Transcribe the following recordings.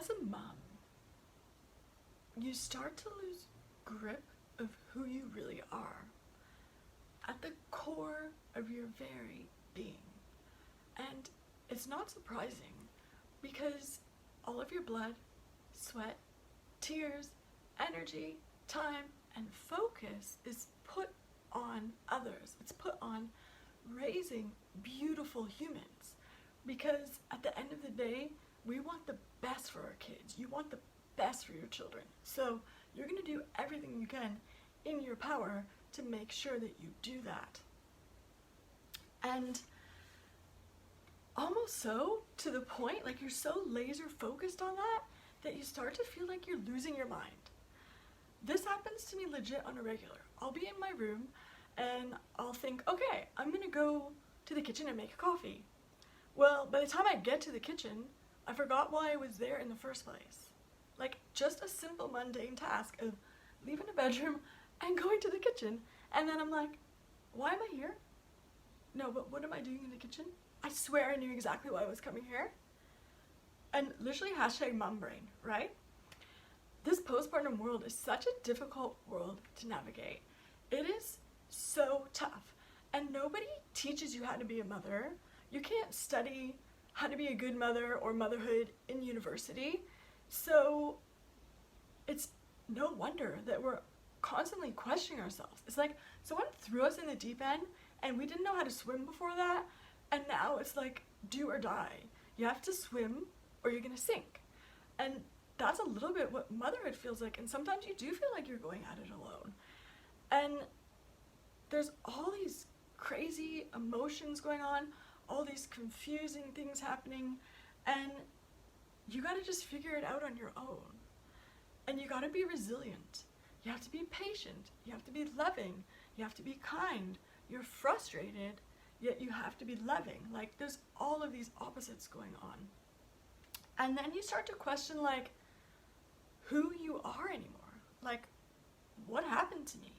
As a mom, you start to lose grip of who you really are at the core of your very being. And it's not surprising because all of your blood, sweat, tears, energy, time, and focus is put on others. It's put on raising beautiful humans. Because at the end of the day, we want the best for our kids. You want the best for your children. So you're going to do everything you can in your power to make sure that you do that. And almost so to the point, like you're so laser focused on that, that you start to feel like you're losing your mind. This happens to me legit on a regular. I'll be in my room and I'll think, okay, I'm gonna go to the kitchen and make a coffee. Well, by the time I get to the kitchen, I forgot why I was there in the first place. Like, just a simple mundane task of leaving a bedroom and going to the kitchen, and then I'm like, why am I here? No, but what am I doing in the kitchen? I swear I knew exactly why I was coming here. And literally hashtag mom brain, right? This postpartum world is such a difficult world to navigate. It is so tough, and nobody teaches you how to be a mother. You can't study how to be a good mother or motherhood in university, so it's no wonder that we're constantly questioning ourselves. It's like someone threw us in the deep end and we didn't know how to swim before that, and now it's like do or die. You have to swim or you're gonna sink. And that's a little bit what motherhood feels like, and sometimes you do feel like you're going at it alone. And there's all these crazy emotions going on, all these confusing things happening, and you gotta just figure it out on your own. And you gotta be resilient. You have to be patient. You have to be loving. You have to be kind. You're frustrated, yet you have to be loving. Like, there's all of these opposites going on. And then you start to question, like, who you are anymore. Like, what happened to me?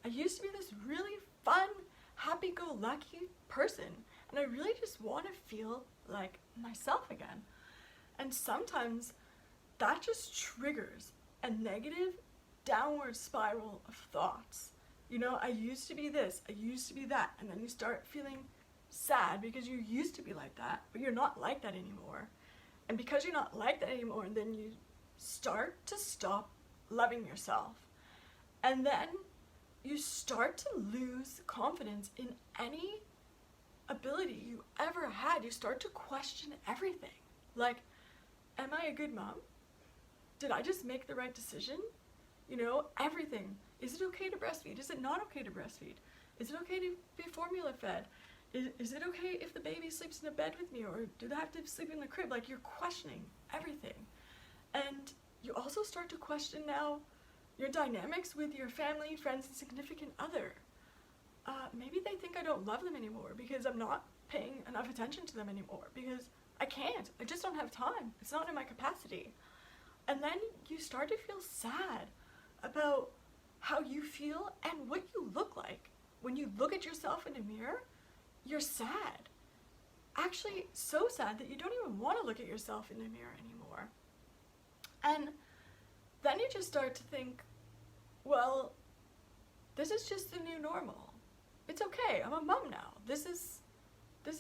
I used to be this really fun, happy-go-lucky person, and I really just want to feel like myself again. And sometimes that just triggers a negative downward spiral of thoughts. You know, I used to be this, I used to be that, and then you start feeling sad because you used to be like that, but you're not like that anymore. And because you're not like that anymore, then you start to stop loving yourself. And then you start to lose confidence in any ability you ever had. You start to question everything. Like, am I a good mom? Did I just make the right decision? You know, everything. Is it okay to breastfeed? Is it not okay to breastfeed? Is it okay to be formula fed? Is it okay if the baby sleeps in a bed with me, or do they have to sleep in the crib? Like, you're questioning everything. And you also start to question now your dynamics with your family, friends, and significant other. Maybe they think I don't love them anymore because I'm not paying enough attention to them anymore, because I can't. I just don't have time. It's not in my capacity. And then you start to feel sad about how you feel and what you look like. When you look at yourself in a mirror, you're sad. Actually, so sad that you don't even want to look at yourself in the mirror anymore. And then you just start to think, well, this is just the new normal. It's okay, I'm a mom now. This is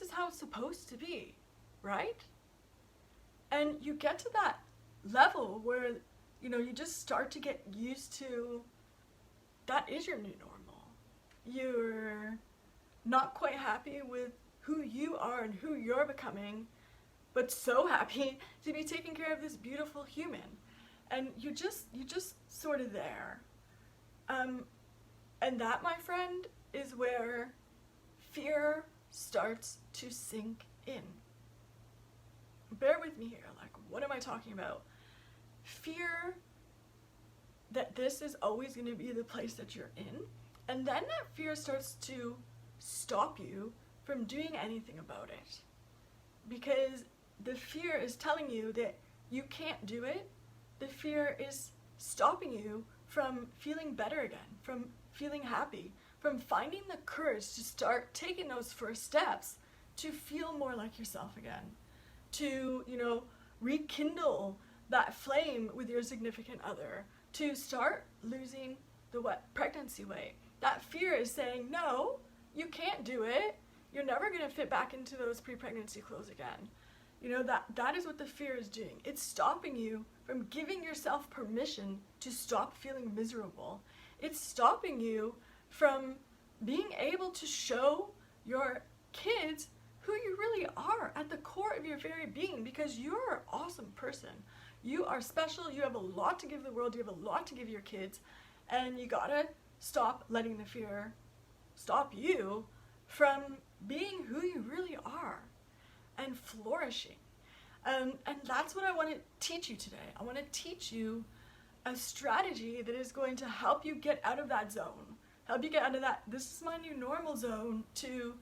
how it's supposed to be, right? And you get to that level where, you know, you just start to get used to that is your new normal. You're not quite happy with who you are and who you're becoming, but so happy to be taking care of this beautiful human. And you're just sort of there. And that, my friend, is where fear starts to sink in. Bear with me here, like, what am I talking about? Fear that this is always going to be the place that you're in, and then that fear starts to stop you from doing anything about it. Because the fear is telling you that you can't do it. The fear is stopping you from feeling better again, from feeling happy, from finding the courage to start taking those first steps to feel more like yourself again, to, you know, rekindle that flame with your significant other to start losing the pregnancy weight. That fear is saying, no, you can't do it. You're never going to fit back into those pre-pregnancy clothes again. You know, that is what the fear is doing. It's stopping you from giving yourself permission to stop feeling miserable. It's stopping you from being able to show your kids who you really are at the core of your very being, because you're an awesome person. You are special. You have a lot to give the world. You have a lot to give your kids. And you gotta stop letting the fear stop you from being who you really are and flourishing. And that's what I want to teach you today. I want to teach you a strategy that is going to help you get out of that zone, help you get out of that, this is my new normal zone, to,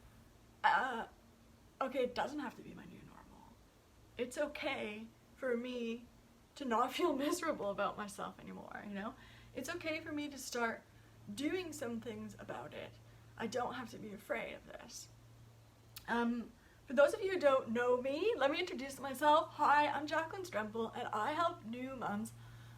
okay, it doesn't have to be my new normal. It's okay for me to not feel miserable about myself anymore, you know? It's okay for me to start doing some things about it. I don't have to be afraid of this. For those of you who don't know me, let me introduce myself. Hi, I'm Jacqueline Strempel, and I help new moms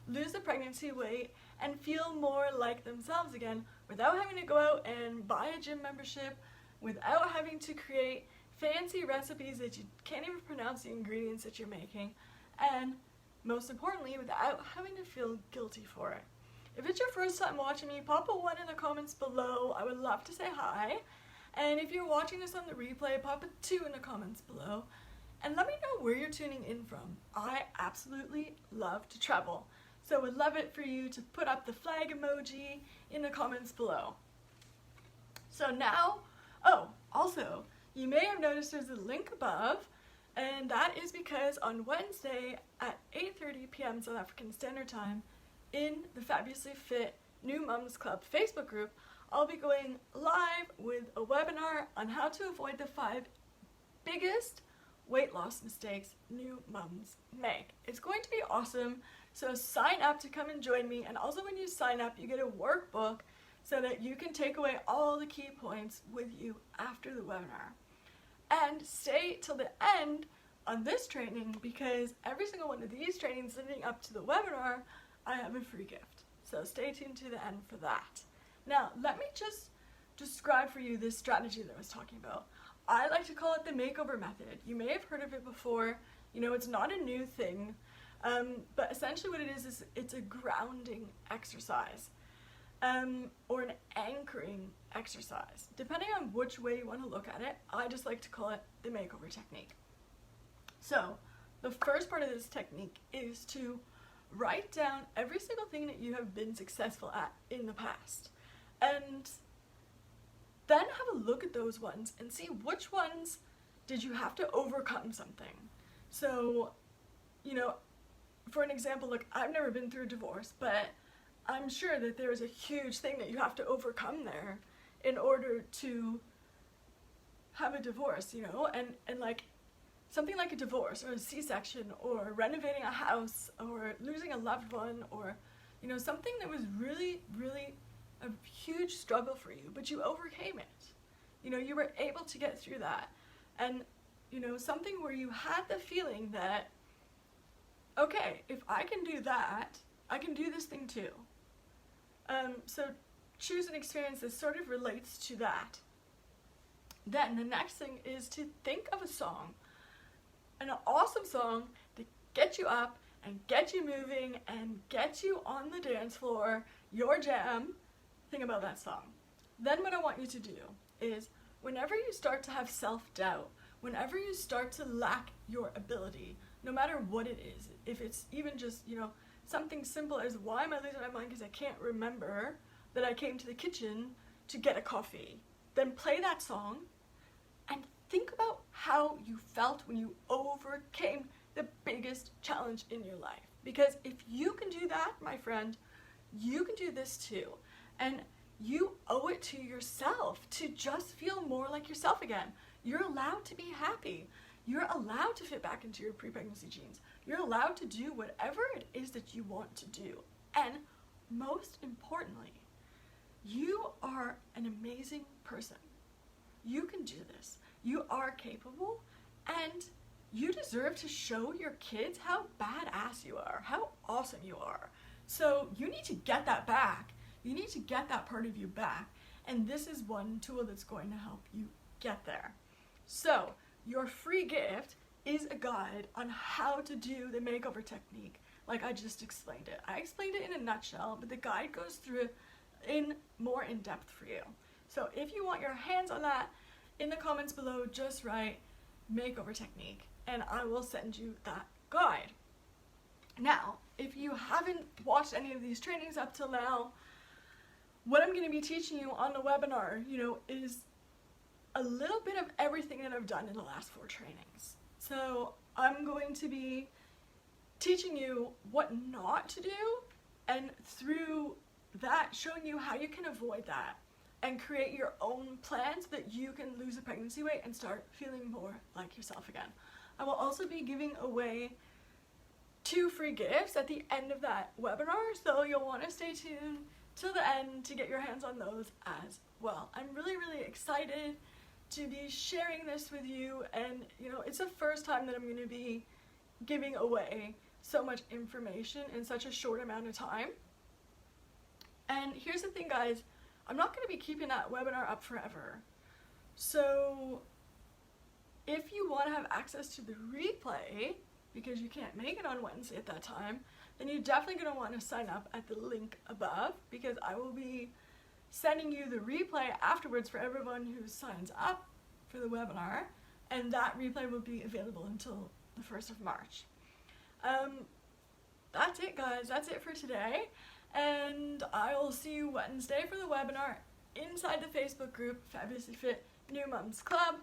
lose the pregnancy weight and feel more like themselves again without having to go out and buy a gym membership, without having to create fancy recipes that you can't even pronounce the ingredients that you're making, and most importantly, without having to feel guilty for it. If it's your first time watching me, pop a 1 in the comments below. I would love to say hi. And if you're watching this on the replay, pop a 2 in the comments below. And let me know where you're tuning in from. I absolutely love to travel. So I would love it for you to put up the flag emoji in the comments below. So now, oh, also, you may have noticed there's a link above, and that is because on Wednesday at 8:30 p.m. South African Standard Time, in the Fabulously Fit New Mums Club Facebook group, I'll be going live with a webinar on how to avoid the 5 biggest weight loss mistakes new mums make. It's going to be awesome, so sign up to come and join me, and also when you sign up, you get a workbook so that you can take away all the key points with you after the webinar. And stay till the end on this training, because every single one of these trainings leading up to the webinar, I have a free gift. So stay tuned to the end for that. Now, let me just describe for you this strategy that I was talking about. I like to call it the makeover method. You may have heard of it before. You know, it's not a new thing, but essentially what it is it's a grounding exercise, or an anchoring exercise. Depending on which way you want to look at it, I just like to call it the makeover technique. So, the first part of this technique is to write down every single thing that you have been successful at in the past. And then have a look at those ones and see which ones did you have to overcome something. So, you know, for an example, look, I've never been through a divorce, but I'm sure that there is a huge thing that you have to overcome there in order to have a divorce, you know, and like something like a divorce or a C-section or renovating a house or losing a loved one, or, you know, something that was really, really a huge struggle for you, but you overcame it. You know, you were able to get through that. And, you know, something where you had the feeling that, okay, if I can do that, I can do this thing too. So choose an experience that sort of relates to that. Then the next thing is to think of a song, an awesome song to get you up and get you moving and get you on the dance floor, your jam. Think about that song. Then what I want you to do is, whenever you start to have self-doubt, whenever you start to lack your ability, no matter what it is, if it's even just, you know, something simple as, why am I losing my mind because I can't remember that I came to the kitchen to get a coffee, then play that song and think about how you felt when you overcame the biggest challenge in your life. Because if you can do that, my friend, you can do this too. And you owe it to yourself to just feel more like yourself again. You're allowed to be happy. You're allowed to fit back into your pre-pregnancy jeans. You're allowed to do whatever it is that you want to do. And most importantly, you are an amazing person. You can do this. You are capable, and you deserve to show your kids how badass you are, how awesome you are. So you need to get that back. You need to get that part of you back. And this is one tool that's going to help you get there. So your free gift is a guide on how to do the makeover technique like I just explained it. I explained it in a nutshell, but the guide goes through it in more in depth for you. So if you want your hands on that, in the comments below, just write makeover technique and I will send you that guide. Now, if you haven't watched any of these trainings up till now, what I'm going to be teaching you on the webinar, is a little bit of everything that I've done in the last 4 trainings. So I'm going to be teaching you what not to do, and through that showing you how you can avoid that and create your own plan so that you can lose the pregnancy weight and start feeling more like yourself again. I will also be giving away 2 free gifts at the end of that webinar, so you'll want to stay tuned till the end to get your hands on those as well. I'm really excited to be sharing this with you, and it's the first time that I'm going to be giving away so much information in such a short amount of time. And here's the thing, guys, I'm not going to be keeping that webinar up forever. So if you want to have access to the replay, because you can't make it on Wednesday at that time, then you're definitely going to want to sign up at the link above, because I will be sending you the replay afterwards for everyone who signs up for the webinar, and that replay will be available until the 1st of March. That's it, guys. That's it for today, and I will see you Wednesday for the webinar inside the Facebook group Fabulously Fit New Mums Club.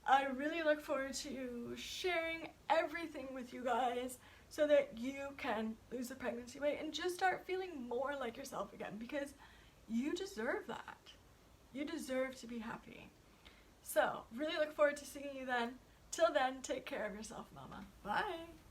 I really look forward to sharing everything with you guys so that you can lose the pregnancy weight and just start feeling more like yourself again, because you deserve that. You deserve to be happy. So, really look forward to seeing you then. Till then, take care of yourself, Mama. Bye.